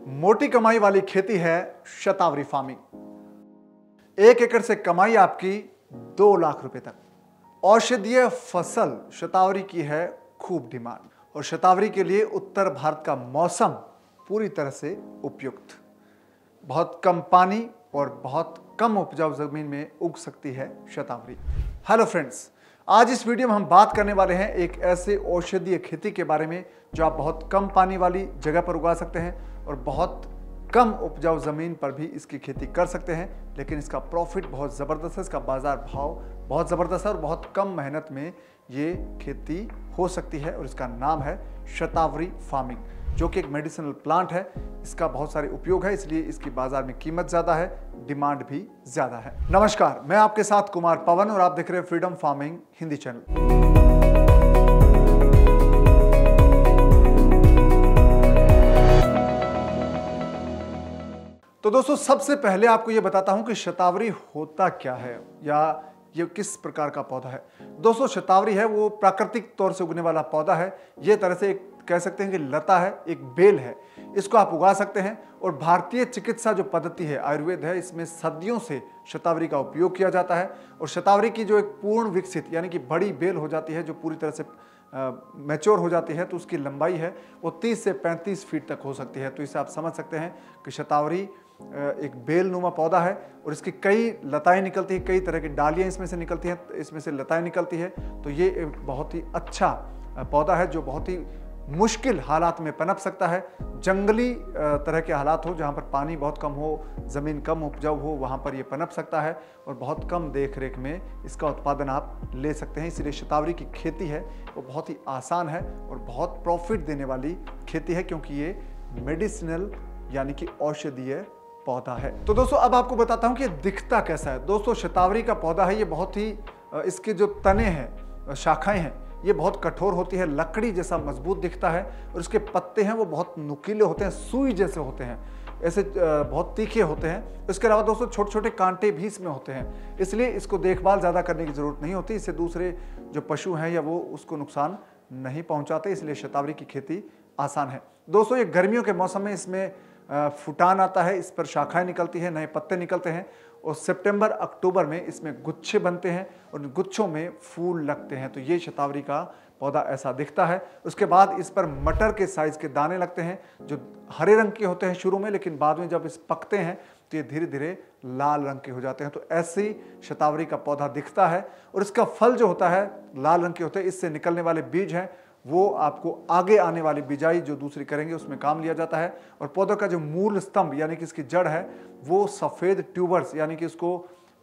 मोटी कमाई वाली खेती है शतावरी फार्मिंग। 1 एकड़ से कमाई आपकी 2 लाख रुपए तक। औषधीय फसल शतावरी की है खूब डिमांड और शतावरी के लिए उत्तर भारत का मौसम पूरी तरह से उपयुक्त। बहुत कम पानी और बहुत कम उपजाऊ जमीन में उग सकती है शतावरी। हेलो फ्रेंड्स, आज इस वीडियो में हम बात करने वाले हैं एक ऐसे औषधीय खेती के बारे में जो आप बहुत कम पानी वाली जगह पर उगा सकते हैं और बहुत कम उपजाऊ जमीन पर भी इसकी खेती कर सकते हैं, लेकिन इसका प्रॉफिट बहुत ज़बरदस्त है, इसका बाजार भाव बहुत ज़बरदस्त है और बहुत कम मेहनत में ये खेती हो सकती है। और इसका नाम है शतावरी फार्मिंग, जो कि एक मेडिसिनल प्लांट है। इसका बहुत सारे उपयोग है, इसलिए इसकी बाजार में कीमत ज़्यादा है, डिमांड भी ज़्यादा है। नमस्कार, मैं आपके साथ कुमार पवन और आप देख रहे हैं फ्रीडम फार्मिंग हिंदी चैनल। तो दोस्तों, सबसे पहले आपको यह बताता हूं कि शतावरी होता क्या है या ये किस प्रकार का पौधा है। दोस्तों, शतावरी है वो प्राकृतिक तौर से उगने वाला पौधा है। ये तरह से एक कह सकते हैं कि लता है, एक बेल है। इसको आप उगा सकते हैं और भारतीय चिकित्सा जो पद्धति है, आयुर्वेद है, इसमें सदियों से शतावरी का उपयोग किया जाता है। और शतावरी की जो एक पूर्ण विकसित यानी कि बड़ी बेल हो जाती है, जो पूरी तरह से मैच्योर हो जाती है, तो उसकी लंबाई है वो 30 से 35 फीट तक हो सकती है। तो इसे आप समझ सकते हैं कि शतावरी एक बेल नुमा पौधा है और इसकी कई लताएं निकलती हैं, कई तरह की डालियां इसमें से निकलती हैं, इसमें से लताएं निकलती है। तो ये एक बहुत ही अच्छा पौधा है जो बहुत ही मुश्किल हालात में पनप सकता है। जंगली तरह के हालात हो, जहाँ पर पानी बहुत कम हो, ज़मीन कम उपजाऊ हो, वहाँ पर ये पनप सकता है और बहुत कम देख रेख में इसका उत्पादन आप ले सकते हैं। इसलिए शतावरी की खेती है वो बहुत ही आसान है और बहुत प्रॉफिट देने वाली खेती है, क्योंकि ये मेडिसिनल यानी कि औषधीय पौधा है। तो दोस्तों, अब आपको बताता हूँ कि ये दिखता कैसा है। दोस्तों, शतावरी का पौधा है, ये बहुत ही इसके जो तने हैं, शाखाएं हैं, ये बहुत कठोर होती है, लकड़ी जैसा मजबूत दिखता है और इसके पत्ते हैं वो बहुत नुकीले होते हैं, सुई जैसे होते हैं, ऐसे बहुत तीखे होते हैं। इसके अलावा दोस्तों, छोटे छोटे कांटे भी इसमें होते हैं, इसलिए इसको देखभाल ज़्यादा करने की ज़रूरत नहीं होती। इससे दूसरे जो पशु हैं या वो उसको नुकसान नहीं पहुँचाते, इसलिए शतावरी की खेती आसान है। दोस्तों, ये गर्मियों के मौसम में इसमें फुटान आता है, इस पर शाखाएं निकलती हैं, नए पत्ते निकलते हैं और सितंबर अक्टूबर में इसमें गुच्छे बनते हैं और गुच्छों में फूल लगते हैं। तो ये शतावरी का पौधा ऐसा दिखता है। उसके बाद इस पर मटर के साइज के दाने लगते हैं, जो हरे रंग के होते हैं शुरू में, लेकिन बाद में जब इस पकते हैं तो ये धीरे धीरे लाल रंग के हो जाते हैं। तो ऐसे ही शतावरी का पौधा दिखता है और इसका फल जो होता है लाल रंग के होते हैं। इससे निकलने वाले बीज हैं वो आपको आगे आने वाली बिजाई जो दूसरी करेंगे उसमें काम लिया जाता है। और पौधे का जो मूल स्तंभ यानी कि इसकी जड़ है वो सफ़ेद ट्यूबर्स यानी कि इसको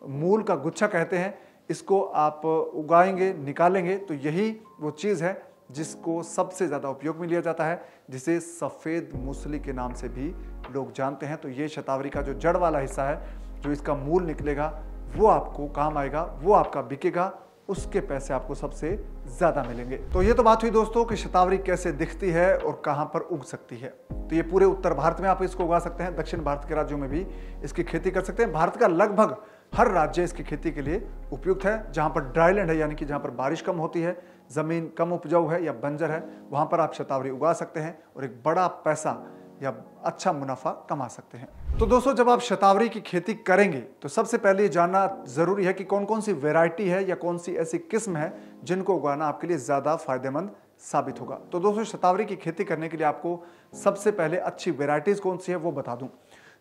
मूल का गुच्छा कहते हैं। इसको आप उगाएंगे, निकालेंगे तो यही वो चीज़ है जिसको सबसे ज़्यादा उपयोग में लिया जाता है, जिसे सफ़ेद मूसली के नाम से भी लोग जानते हैं। तो ये शतावरी का जो जड़ वाला हिस्सा है, जो इसका मूल निकलेगा, वो आपको काम आएगा, वो आपका बिकेगा, उसके पैसे आपको सबसे ज़्यादा मिलेंगे। तो ये तो बात हुई दोस्तों कि शतावरी कैसे दिखती है और कहाँ पर उग सकती है। तो ये पूरे उत्तर भारत में आप इसको उगा सकते हैं, दक्षिण भारत के राज्यों में भी इसकी खेती कर सकते हैं। भारत का लगभग हर राज्य इसकी खेती के लिए उपयुक्त है। जहाँ पर ड्राईलैंड है यानी कि जहाँ पर बारिश कम होती है, ज़मीन कम उपजाऊ है या बंजर है, वहाँ पर आप शतावरी उगा सकते हैं और एक बड़ा पैसा या अच्छा मुनाफा कमा सकते हैं। तो दोस्तों, जब आप शतावरी की खेती करेंगे तो सबसे पहले ये जानना ज़रूरी है कि कौन कौन सी वैरायटी है या कौन सी ऐसी किस्म है जिनको उगाना आपके लिए ज़्यादा फायदेमंद साबित होगा। तो दोस्तों, शतावरी की खेती करने के लिए आपको सबसे पहले अच्छी वैरायटीज़ कौन सी है वो बता दूं।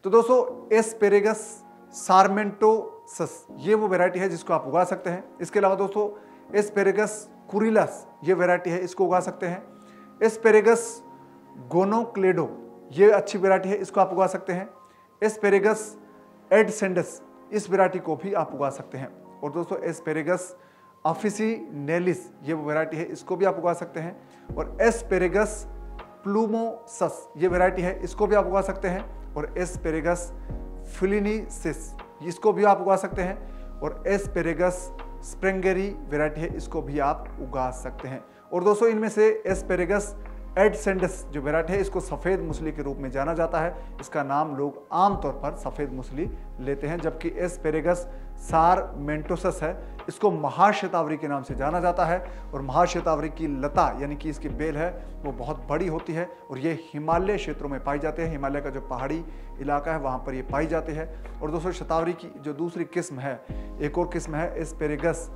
तो दोस्तों, एस्पेरेगस सार्मेंटोसस ये वो वैरायटी है जिसको आप उगा सकते हैं। इसके अलावा दोस्तों, एस्पेरेगस कुरिलस ये वैरायटी है, इसको उगा सकते हैं। एस्पेरेगस गोनोक्लेडो ये अच्छी वैरायटी है, इसको आप उगा सकते हैं। एस्पेरेगस एडसेंडस इस वैरायटी को भी आप उगा सकते हैं। और दोस्तों, एस्पेरेगस ऑफिसिनेलिस ये वो वैरायटी है, इसको भी आप उगा सकते हैं। और एस्पेरेगस प्लूमोसस ये वैरायटी है, इसको भी आप उगा सकते हैं। और एस्पेरेगस फिलिनिसिस इसको भी आप उगा सकते हैं। और एस्पेरेगस स्प्रेंगेरी वैरायटी है, इसको भी आप उगा सकते हैं। और दोस्तों, इनमें से एस्पेरेगस एडसेंडस जो वैरायटी है, इसको सफ़ेद मूसली के रूप में जाना जाता है। इसका नाम लोग आमतौर पर सफ़ेद मूसली लेते हैं। जबकि एस्पेरेगस सारमेंटोसस है, इसको महाशतावरी के नाम से जाना जाता है। और महाशतावरी की लता यानी कि इसकी बेल है वो बहुत बड़ी होती है और ये हिमालय क्षेत्रों में पाई जाते हैं। हिमालय का जो पहाड़ी इलाका है वहाँ पर ये पाई जाती है। और दोस्तों शतावरी की जो दूसरी किस्म है, एक और किस्म है एस्पेरेगस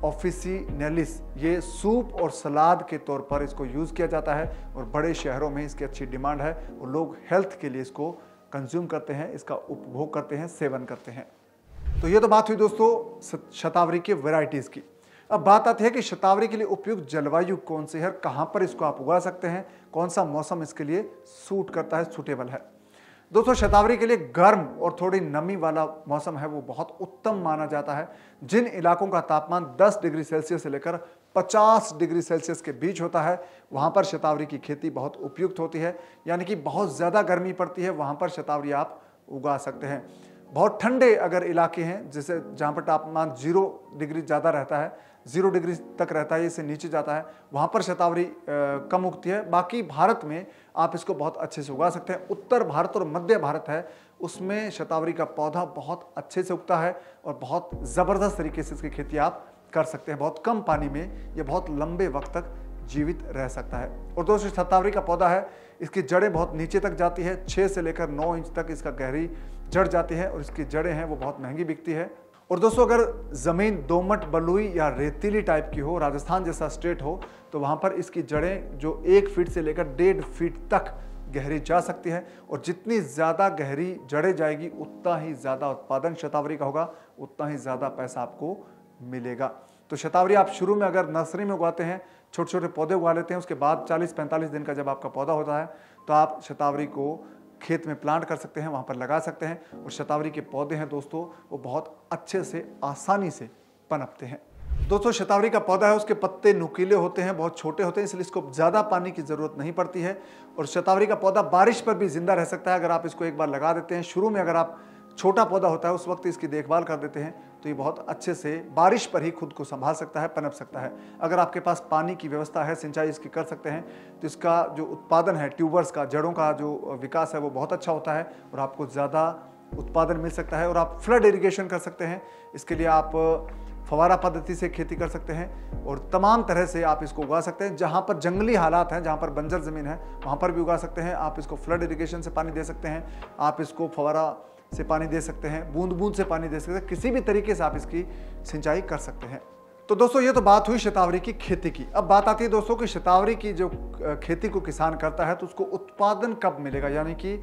ऑफिसिनेलिस, ये सूप और सलाद के तौर पर इसको यूज़ किया जाता है और बड़े शहरों में इसकी अच्छी डिमांड है और लोग हेल्थ के लिए इसको कंज्यूम करते हैं, इसका उपभोग करते हैं, सेवन करते हैं। तो ये तो बात हुई दोस्तों शतावरी के वैरायटीज़ की। अब बात आती है कि शतावरी के लिए उपयुक्त जलवायु कौन सी है, कहाँ पर इसको आप उगा सकते हैं, कौन सा मौसम इसके लिए सूट करता है, सूटेबल है। दोस्तों शतावरी के लिए गर्म और थोड़ी नमी वाला मौसम है वो बहुत उत्तम माना जाता है। जिन इलाकों का तापमान 10 डिग्री सेल्सियस से लेकर 50 डिग्री सेल्सियस के बीच होता है वहाँ पर शतावरी की खेती बहुत उपयुक्त होती है। यानी कि बहुत ज़्यादा गर्मी पड़ती है वहाँ पर शतावरी आप उगा सकते हैं। बहुत ठंडे अगर इलाके हैं जैसे जहाँ पर तापमान 0 डिग्री ज़्यादा रहता है, 0 डिग्री तक रहता है, इससे नीचे जाता है, वहाँ पर शतावरी कम उगती है। बाकी भारत में आप इसको बहुत अच्छे से उगा सकते हैं। उत्तर भारत और मध्य भारत है उसमें शतावरी का पौधा बहुत अच्छे से उगता है और बहुत ज़बरदस्त तरीके से इसकी खेती आप कर सकते हैं। बहुत कम पानी में ये बहुत लंबे वक्त तक जीवित रह सकता है। और दोस्तों शतावरी का पौधा है, इसकी जड़ें बहुत नीचे तक जाती है, 6 से लेकर 9 इंच तक इसका गहरी जड़ जाती है और इसकी जड़ें हैं वो बहुत महंगी बिकती है। और दोस्तों अगर ज़मीन दोमट बलुई या रेतीली टाइप की हो, राजस्थान जैसा स्टेट हो, तो वहाँ पर इसकी जड़ें जो 1 फीट से लेकर 1.5 फीट तक गहरी जा सकती है। और जितनी ज़्यादा गहरी जड़ें जाएगी उतना ही ज़्यादा उत्पादन शतावरी का होगा, उतना ही ज़्यादा पैसा आपको मिलेगा। तो शतावरी आप शुरू में अगर नर्सरी में उगाते हैं, छोटे छोटे पौधे उगा लेते हैं, उसके बाद 40-45 दिन का जब आपका पौधा होता है तो आप शतावरी को खेत में प्लांट कर सकते हैं, वहाँ पर लगा सकते हैं। और शतावरी के पौधे हैं दोस्तों वो बहुत अच्छे से आसानी से पनपते हैं। दोस्तों शतावरी का पौधा है उसके पत्ते नुकीले होते हैं, बहुत छोटे होते हैं, इसलिए इसको ज़्यादा पानी की ज़रूरत नहीं पड़ती है। और शतावरी का पौधा बारिश पर भी जिंदा रह सकता है अगर आप इसको एक बार लगा देते हैं। शुरू में अगर आप छोटा पौधा होता है उस वक्त इसकी देखभाल कर देते हैं तो ये बहुत अच्छे से बारिश पर ही खुद को संभाल सकता है, पनप सकता है। अगर आपके पास पानी की व्यवस्था है, सिंचाई इसकी कर सकते हैं, तो इसका जो उत्पादन है, ट्यूबर्स का, जड़ों का जो विकास है वो बहुत अच्छा होता है और आपको ज़्यादा उत्पादन मिल सकता है। और आप फ्लड इरिगेशन कर सकते हैं, इसके लिए आप फवारा पद्धति से खेती कर सकते हैं और तमाम तरह से आप इसको उगा सकते हैं। जहाँ पर जंगली हालात हैं, जहाँ पर बंजर ज़मीन है, वहाँ पर भी उगा सकते हैं। आप इसको फ्लड इरिगेशन से पानी दे सकते हैं, आप इसको फवारा से पानी दे सकते हैं, बूंद बूंद से पानी दे सकते हैं, किसी भी तरीके से आप इसकी सिंचाई कर सकते हैं। तो दोस्तों ये तो बात हुई शतावरी की खेती की। अब बात आती है दोस्तों कि शतावरी की जो खेती को किसान करता है तो उसको उत्पादन कब मिलेगा। यानी कि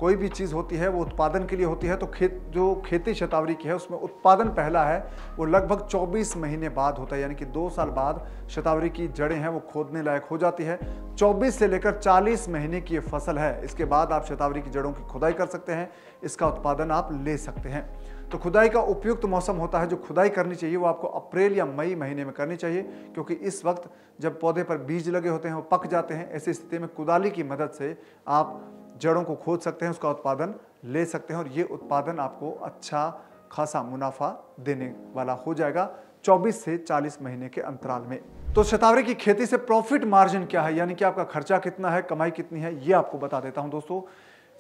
कोई भी चीज़ होती है वो उत्पादन के लिए होती है, तो जो खेती शतावरी की है उसमें उत्पादन पहला है वो लगभग 24 महीने बाद होता है। यानी कि 2 साल बाद शतावरी की जड़ें हैं वो खोदने लायक हो जाती है। 24 से लेकर 40 महीने की ये फसल है, इसके बाद आप शतावरी की जड़ों की खुदाई कर सकते हैं, इसका उत्पादन आप ले सकते हैं। तो खुदाई का उपयुक्त मौसम होता है, जो खुदाई करनी चाहिए वो आपको अप्रैल या मई महीने में करनी चाहिए, क्योंकि इस वक्त जब पौधे पर बीज लगे होते हैं वो पक जाते हैं। ऐसी स्थिति में कुदाली की मदद से आप जड़ों को खोद सकते हैं, उसका उत्पादन ले सकते हैं और ये उत्पादन आपको अच्छा खासा मुनाफा देने वाला हो जाएगा 24 से 40 महीने के अंतराल में। तो शतावरी की खेती से प्रॉफिट मार्जिन क्या है, यानी कि आपका खर्चा कितना है, कमाई कितनी है, ये आपको बता देता हूं दोस्तों।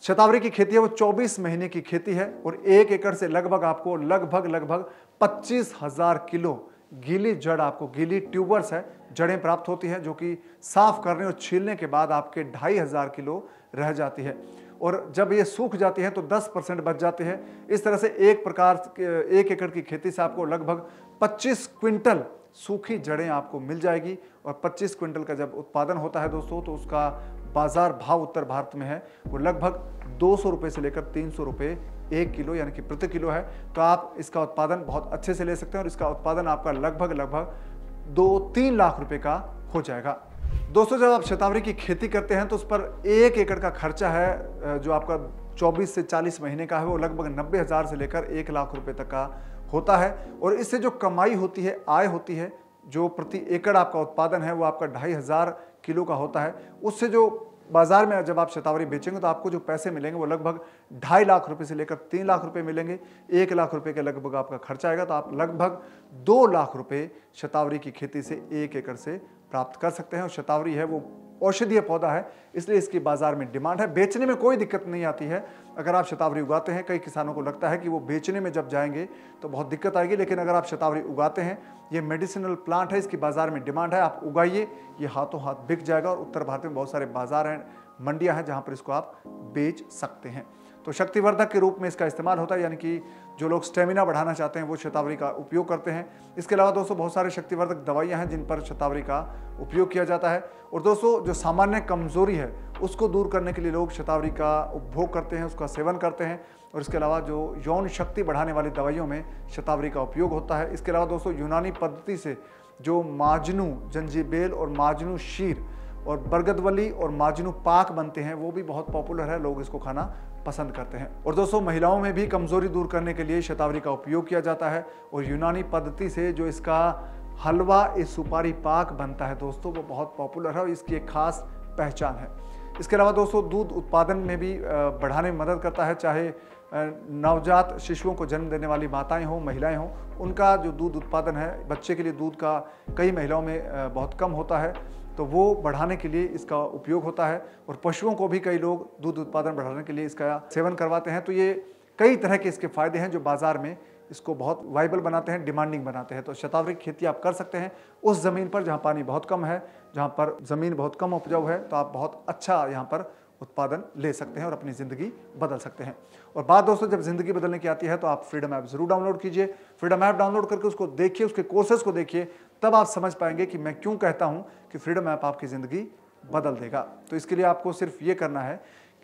शतावरी की खेती है वो 24 महीने की खेती है और 1 एकड़ से लगभग आपको लगभग 25,000 किलो गीली जड़, आपको गीली ट्यूबर्स है जड़ें प्राप्त होती हैं, जो कि साफ करने और छीलने के बाद आपके 2,500 किलो रह जाती है। और जब ये सूख जाती है तो 10% बच जाते हैं। इस तरह से 1 एकड़ की खेती से आपको लगभग 25 क्विंटल सूखी जड़ें आपको मिल जाएगी। और 25 क्विंटल का जब उत्पादन होता है दोस्तों तो उसका बाजार भाव उत्तर भारत में है वो लगभग 200 रुपये से लेकर 300 रुपये 1 किलो यानी कि प्रति किलो है। तो आप इसका उत्पादन बहुत अच्छे से ले सकते हैं और इसका उत्पादन आपका लगभग 2-3 लाख रुपए का हो जाएगा। दोस्तों जब आप शतावरी की खेती करते हैं तो उस पर 1 एकड़ का खर्चा है जो आपका 24 से 40 महीने का है वो लगभग 90,000 से लेकर 1 लाख रुपए तक का होता है। और इससे जो कमाई होती है, आय होती है, जो प्रति एकड़ आपका उत्पादन है वो आपका 2,500 किलो का होता है। उससे जो बाजार में जब आप शतावरी बेचेंगे तो आपको जो पैसे मिलेंगे वो लगभग 2.5 लाख रुपए से लेकर 3 लाख रुपए मिलेंगे। 1 लाख रुपए के लगभग आपका खर्चा आएगा, तो आप लगभग 2 लाख रुपए शतावरी की खेती से 1 एकड़ से प्राप्त कर सकते हैं। और शतावरी है वो औषधीय पौधा है, इसलिए इसकी बाजार में डिमांड है। बेचने में कोई दिक्कत नहीं आती है। अगर आप शतावरी उगाते हैं, कई किसानों को लगता है कि वो बेचने में जब जाएंगे तो बहुत दिक्कत आएगी, लेकिन अगर आप शतावरी उगाते हैं, ये मेडिसिनल प्लांट है, इसकी बाजार में डिमांड है, आप उगाइए, ये हाथों हाथ बिक जाएगा। और उत्तर भारत में बहुत सारे बाजार हैं, मंडियां हैं जहां पर इसको आप बेच सकते हैं। तो शक्तिवर्धक के रूप में इसका इस्तेमाल होता है, यानी कि जो लोग स्टेमिना बढ़ाना चाहते हैं वो शतावरी का उपयोग करते हैं। इसके अलावा दोस्तों बहुत सारे शक्तिवर्धक दवाइयां हैं जिन पर शतावरी का उपयोग किया जाता है। और दोस्तों जो सामान्य कमजोरी है उसको दूर करने के लिए लोग शतावरी का उपभोग करते हैं, उसका सेवन करते हैं। और इसके अलावा जो यौन शक्ति बढ़ाने वाली दवाइयों में शतावरी का उपयोग होता है। इसके अलावा दोस्तों यूनानी पद्धति से जो माजनू जंजीबेल और माजनू शीर और बरगदवली और माजनू पाक बनते हैं वो भी बहुत पॉपुलर है, लोग इसको खाना पसंद करते हैं। और दोस्तों महिलाओं में भी कमजोरी दूर करने के लिए शतावरी का उपयोग किया जाता है। और यूनानी पद्धति से जो इसका हलवा सुपारी पाक बनता है दोस्तों, वो बहुत पॉपुलर है और इसकी एक खास पहचान है। इसके अलावा दोस्तों दूध उत्पादन में भी बढ़ाने में मदद करता है, चाहे नवजात शिशुओं को जन्म देने वाली माताएं हों, महिलाएं हों, उनका जो दूध उत्पादन है, बच्चे के लिए दूध का कई महिलाओं में बहुत कम होता है, तो वो बढ़ाने के लिए इसका उपयोग होता है। और पशुओं को भी कई लोग दूध उत्पादन बढ़ाने के लिए इसका सेवन करवाते हैं। तो ये कई तरह के इसके फायदे हैं जो बाजार में इसको बहुत वाइबल बनाते हैं, डिमांडिंग बनाते हैं। तो शतावरी की खेती आप कर सकते हैं उस ज़मीन पर जहाँ पानी बहुत कम है, जहाँ पर ज़मीन बहुत कम उपजाऊ है, तो आप बहुत अच्छा यहाँ पर उत्पादन ले सकते हैं और अपनी ज़िंदगी बदल सकते हैं। और बात दोस्तों जब ज़िंदगी बदलने की आती है तो आप फ्रीडम ऐप ज़रूर डाउनलोड कीजिए। फ्रीडम ऐप डाउनलोड करके उसको देखिए, उसके कोर्सेज को देखिए, तब आप समझ पाएंगे कि मैं क्यों कहता हूं कि फ्रीडम ऐप आपकी ज़िंदगी बदल देगा। तो इसके लिए आपको सिर्फ ये करना है,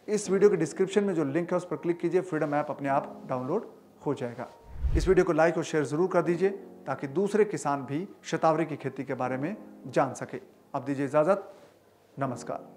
इस वीडियो के डिस्क्रिप्शन में जो लिंक है उस पर क्लिक कीजिए, फ्रीडम ऐप अपने आप डाउनलोड हो जाएगा। इस वीडियो को लाइक और शेयर ज़रूर कर दीजिए ताकि दूसरे किसान भी शतावरी की खेती के बारे में जान सके। अब दीजिए इजाज़त, नमस्कार।